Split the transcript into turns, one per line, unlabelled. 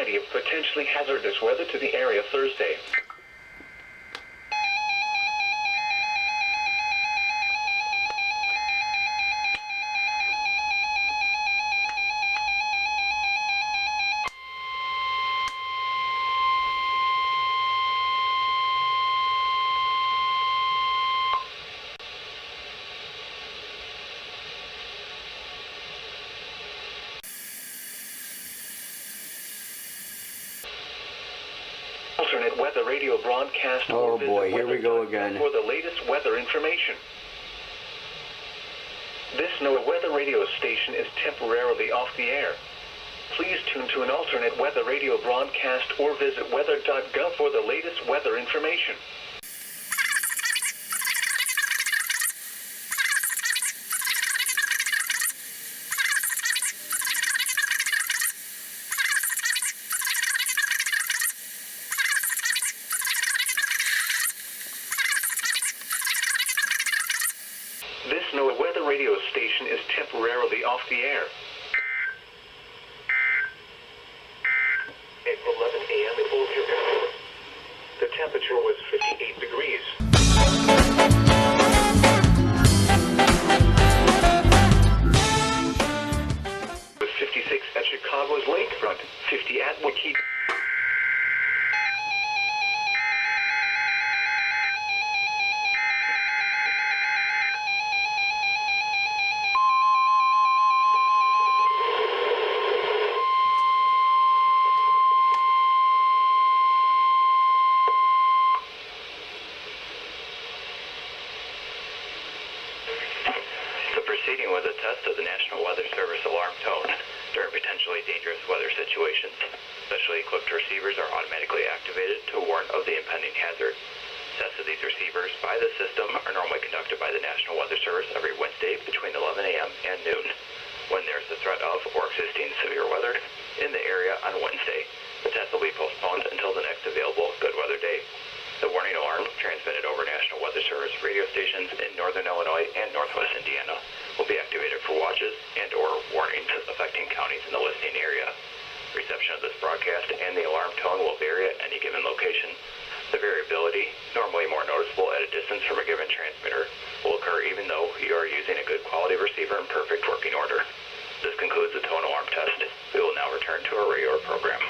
variety of potentially hazardous weather to the area Thursday. Alternate weather radio broadcast.
Oh boy, here we go again.
For the latest weather information. This NOAA weather radio station is temporarily off the air. Please tune to an alternate weather radio broadcast or visit weather.gov for the latest weather information. This NOAA weather radio station is temporarily off the air. At 11 a.m. it will be. The temperature was 58 degrees. With 56 at Chicago's lakefront, 50 at Waukee.
Proceeding with a test of the National Weather Service alarm tone during potentially dangerous weather situations. Specially equipped receivers are automatically activated to warn of the impending hazard. Tests of these receivers by the system are normally conducted by the National Weather Service every Wednesday between 11 a.m. and noon. When there's the threat of or existing severe weather in the area on Wednesday, the test will be postponed until the next available good weather day. The warning alarm, transmitted over National Weather Service radio stations in northern Illinois and northwest Indiana, will be activated for watches and or warnings affecting counties in the listening area. Reception of this broadcast and the alarm tone will vary at any given location. The variability, normally more noticeable at a distance from a given transmitter, will occur even though you are using a good quality receiver in perfect working order. This concludes the tone alarm test. We will now return to our regular program.